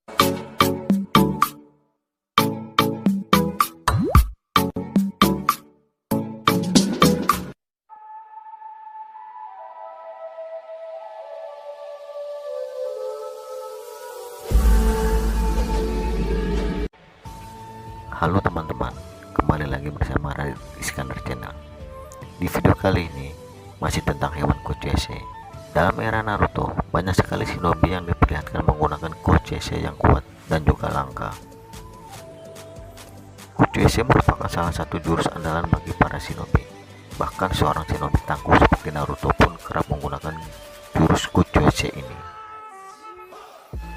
Halo teman-teman, kembali lagi bersama Radit Iskandar Channel. Di video kali ini masih tentang hewan Kochese. Dalam era Naruto, banyak sekali shinobi yang diperlihatkan menggunakan Kochese yang kuat dan juga langka. Kochese merupakan salah satu jurus andalan bagi para shinobi. Bahkan seorang shinobi tangguh seperti Naruto pun kerap menggunakan jurus Kochese ini.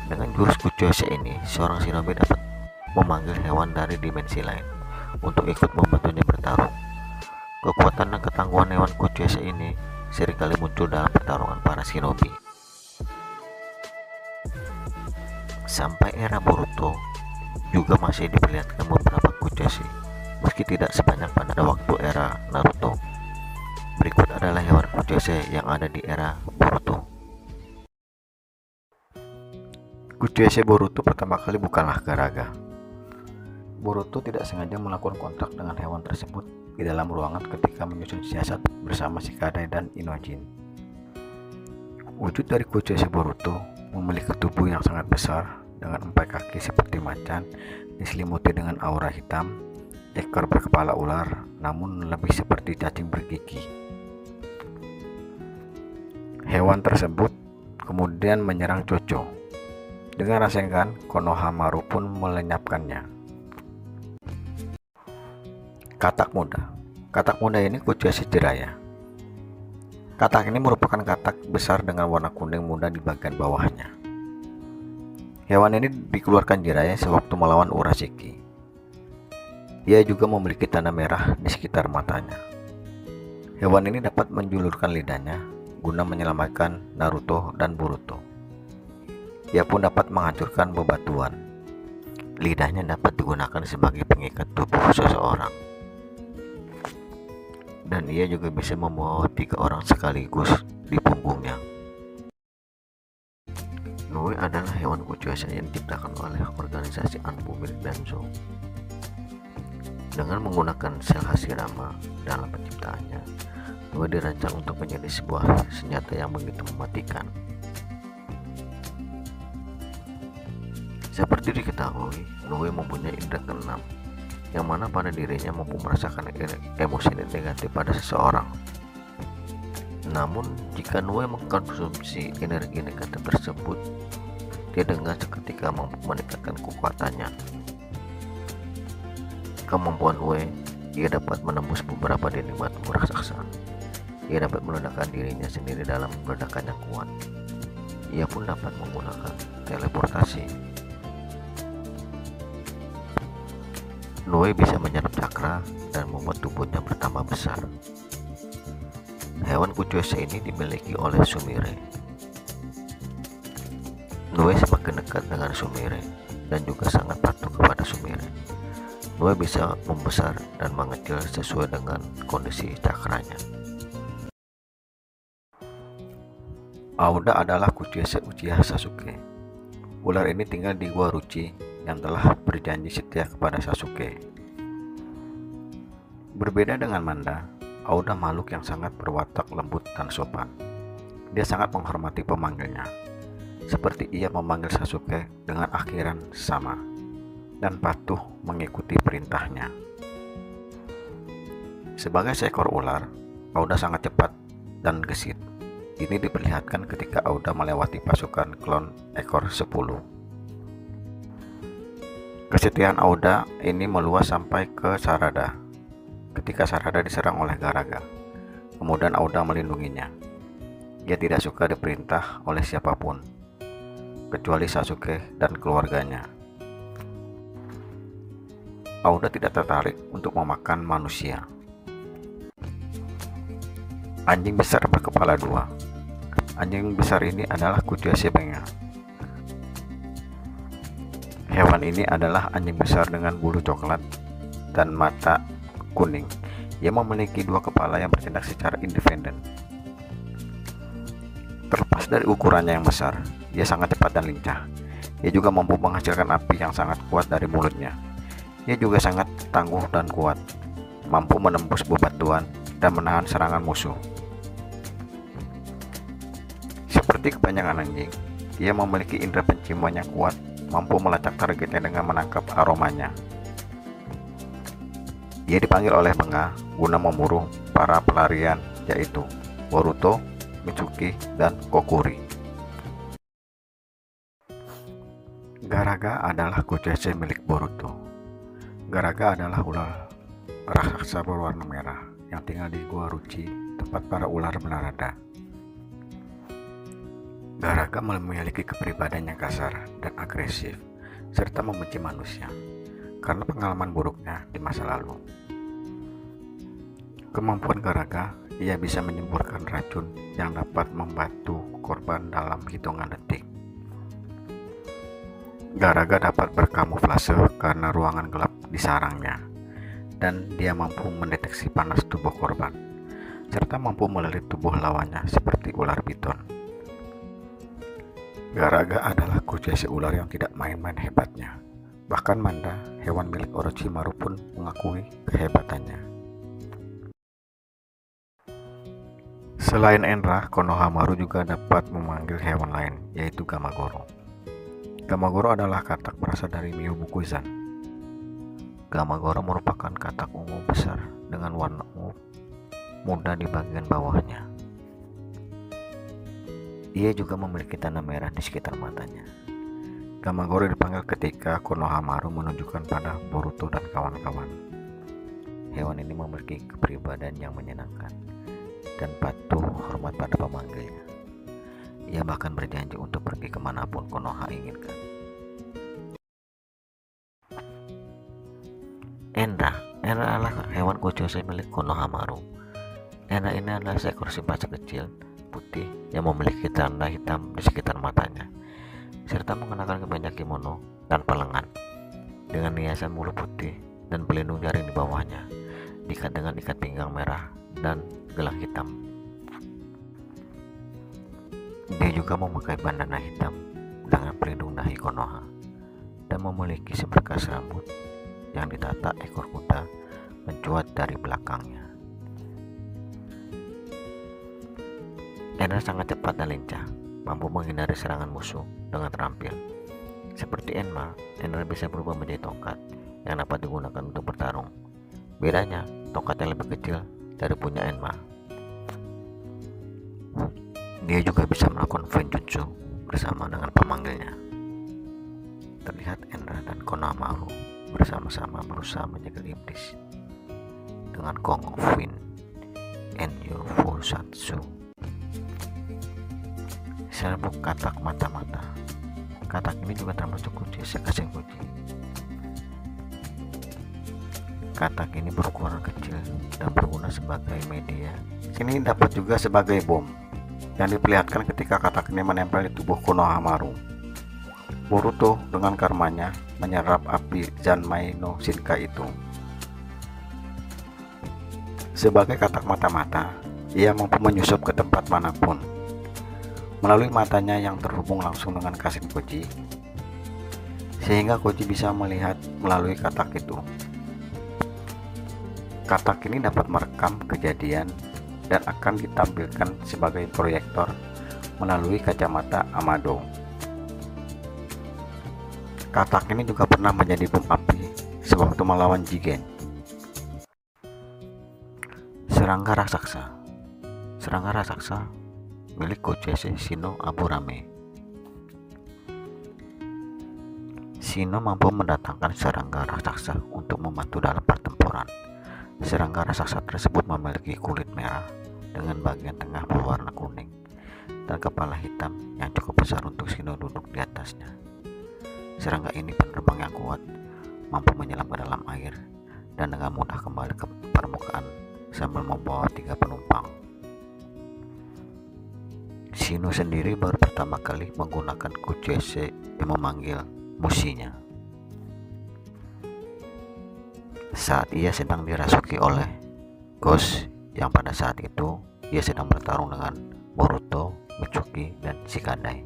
Dengan jurus Kochese ini, seorang shinobi dapat memanggil hewan dari dimensi lain untuk ikut membantunya bertarung. Kekuatan dan ketangguhan hewan Kochese ini seringkali muncul dalam pertarungan para shinobi. Sampai era Boruto juga masih diperlihatkan beberapa Kochese, meski tidak sebanyak pada waktu era Naruto. Berikut adalah hewan Kochese yang ada di era Boruto. Kochese Boruto pertama kali bukanlah garaga. Boruto tidak sengaja melakukan kontrak dengan hewan tersebut di dalam ruangan ketika menyusun siasat bersama Shikadai dan Inojin. Wujud dari Kochese Boruto memiliki tubuh yang sangat besar dengan 4 kaki seperti macan, diselimuti dengan aura hitam, ekor berkepala ular, namun lebih seperti cacing bergigi. Hewan tersebut kemudian menyerang Chocho. Dengan Rasengan, Konohamaru pun melenyapkannya. Katak muda ini Kochese Jiraiya. Katak ini merupakan katak besar dengan warna kuning muda di bagian bawahnya. Hewan ini dikeluarkan Jiraiya sewaktu melawan Urashiki. Ia juga memiliki tanda merah di sekitar matanya. Hewan ini dapat menjulurkan lidahnya guna menyelamatkan Naruto dan Boruto. Ia pun dapat menghancurkan bebatuan. Lidahnya dapat digunakan sebagai pengikat tubuh seseorang. Dan ia juga bisa membawa 3 orang sekaligus di punggungnya. Noe adalah hewan Kochese yang diciptakan oleh organisasi Anpu milik Danzo. Dengan menggunakan sel Hashirama dalam penciptaannya, Noe dirancang untuk menjadi sebuah senjata yang begitu mematikan. Seperti diketahui, Noe mempunyai indera keenam, yang mana pada dirinya mampu merasakan emosi negatif pada seseorang. Namun, jika Noe mengkonsumsi energi negatif tersebut, dia dengan seketika mampu meningkatkan kekuatannya. Kemampuan Noe, ia dapat menembus beberapa dinding batu raksasa. Ia dapat meledakkan dirinya sendiri dalam ledakan yang kuat. Ia pun dapat menggunakan teleportasi. Noe bisa menyerap cakra dan membuat tubuhnya bertambah besar. Hewan Kochese ini dimiliki oleh Sumire. Noe semakin dekat dengan Sumire dan juga sangat patuh kepada Sumire. Noe bisa membesar dan mengecil sesuai dengan kondisi cakranya. Auda adalah Kochese Uchiha Sasuke. Ular ini tinggal di Gua Ruchi yang telah berjanji setia kepada Sasuke. Berbeda dengan Manda, Auda makhluk yang sangat berwatak lembut dan sopan. Dia sangat menghormati pemanggilnya, seperti ia memanggil Sasuke dengan akhiran sama, dan patuh mengikuti perintahnya. Sebagai seekor ular, Auda sangat cepat dan gesit. Ini diperlihatkan ketika Auda melewati pasukan klon ekor 10. Kesetiaan Auda ini meluas sampai ke Sarada. Ketika Sarada diserang oleh Garaga, kemudian Auda melindunginya. Ia tidak suka diperintah oleh siapapun, kecuali Sasuke dan keluarganya. Auda tidak tertarik untuk memakan manusia. Anjing besar berkepala 2. Anjing besar ini adalah Kochese Benga. Hewan ini adalah anjing besar dengan bulu coklat dan mata kuning. Ia memiliki 2 kepala yang bertindak secara independen. Terlepas dari ukurannya yang besar, ia sangat cepat dan lincah. Ia juga mampu menghasilkan api yang sangat kuat dari mulutnya. Ia juga sangat tangguh dan kuat, mampu menembus bebatuan dan menahan serangan musuh. Seperti kebanyakan anjing, ia memiliki indera penciuman yang kuat, mampu melacak targetnya dengan menangkap aromanya. Ia dipanggil oleh Menga guna memburu para pelarian, yaitu Boruto, Mitsuki, dan Kokuri. Garaga adalah Gojoseon milik Boruto. Garaga adalah ular raksasa berwarna merah yang tinggal di Gua Ruchi, tempat para ular berada. Garaga memiliki kepribadian yang kasar dan agresif, serta membenci manusia karena pengalaman buruknya di masa lalu. Kemampuan Garaga, ia bisa menyemburkan racun yang dapat membantu korban dalam hitungan detik. Garaga dapat berkamuflase karena ruangan gelap di sarangnya, dan dia mampu mendeteksi panas tubuh korban, serta mampu melilit tubuh lawannya seperti ular piton. Garaga adalah Gojoseon ular yang tidak main-main hebatnya. Bahkan Manda, hewan milik Orochimaru pun mengakui kehebatannya. Selain Enra, Konohamaru juga dapat memanggil hewan lain, yaitu Gamagoro. Gamagoro adalah katak berasal dari Miyobukuzan. Gamagoro merupakan katak ungu besar dengan warna ungu muda di bagian bawahnya. Ia juga memiliki tanda merah di sekitar matanya. Gamagoro dipanggil ketika Konohamaru menunjukkan pada Boruto dan kawan-kawan. Hewan ini memiliki kepribadian yang menyenangkan dan patuh hormat pada pemanggilnya. Ia bahkan berjanji untuk pergi kemanapun Konoha inginkan. Enra adalah hewan Gojoseon milik Konohamaru. Enra ini adalah seekor simpasa kecil putih yang memiliki tanda hitam di sekitar matanya, serta mengenakan kemeja kimono tanpa lengan dengan hiasan bulu putih dan pelindung jaring di bawahnya, diikat dengan ikat pinggang merah dan gelang hitam. Dia juga memakai bandana hitam dengan pelindung dahi Konoha dan memiliki seberkas rambut yang ditata ekor kuda mencuat dari belakangnya. Enra sangat cepat dan lincah, mampu menghindari serangan musuh dengan terampil. Seperti Enma, Enra bisa berubah menjadi tongkat yang dapat digunakan untuk bertarung. Bedanya, tongkatnya lebih kecil dari punya Enma. Dia juga bisa melakukan Genjutsu bersama dengan pemanggilnya. Terlihat Enra dan Konohamaru bersama-sama berusaha menjegal iblis dengan Kong of Wind Enyo Fusatsu. Serbuk katak mata-mata. Katak ini juga termasuk kunci Sakasengoji. Katak ini berukuran kecil dan berguna sebagai media. Ini dapat juga sebagai bom yang diperlihatkan ketika katak ini menempel di tubuh Konohamaru. Boruto dengan karmanya menyerap api Zanmai no Shinkai itu. Sebagai katak mata-mata, ia mampu menyusup ke tempat manapun melalui matanya yang terhubung langsung dengan Kashin-Koji, sehingga Koji bisa melihat melalui katak itu. Katak ini dapat merekam kejadian dan akan ditampilkan sebagai proyektor melalui kacamata Amado. Katak ini juga pernah menjadi bom api sewaktu melawan Jigen. Serangga raksasa. Serangga raksasa milik Gojoseon Shino Aburame. Shino mampu mendatangkan serangga raksasa untuk membantu dalam pertempuran. Serangga raksasa tersebut memiliki kulit merah dengan bagian tengah berwarna kuning dan kepala hitam yang cukup besar untuk Shino duduk di atasnya. Serangga ini penerbang yang kuat, mampu menyelam ke dalam air dan dengan mudah kembali ke permukaan sambil membawa 3 penumpang. Shino sendiri baru pertama kali menggunakan Gojoseon yang memanggil musinya saat ia sedang dirasuki oleh Ghost, yang pada saat itu ia sedang bertarung dengan Boruto, Mitsuki, dan Shikadai.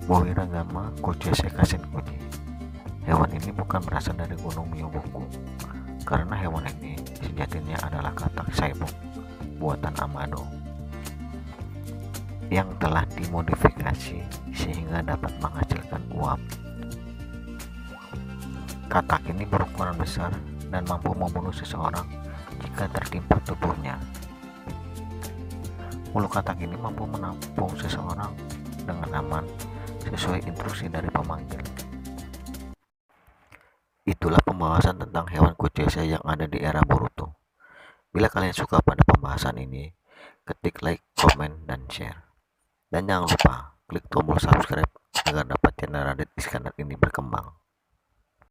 Bowiragama Kochese Kasenkoji. Hewan ini bukan berasal dari Gunung Myoboku, karena hewan ini sejatinya adalah katak saibok buatan Amado yang telah dimodifikasi sehingga dapat menghasilkan uap. Katak ini berukuran besar dan mampu membunuh seseorang jika tertimpa tubuhnya. Mulut katak ini mampu menampung seseorang dengan aman sesuai instruksi dari pemanggil. Itulah pembahasan tentang hewan Kochese yang ada di era Boruto. Bila kalian suka pada pembahasan ini, ketik like, komen, dan share. Dan jangan lupa klik tombol subscribe agar dapat channel Radit Iskandar ini berkembang.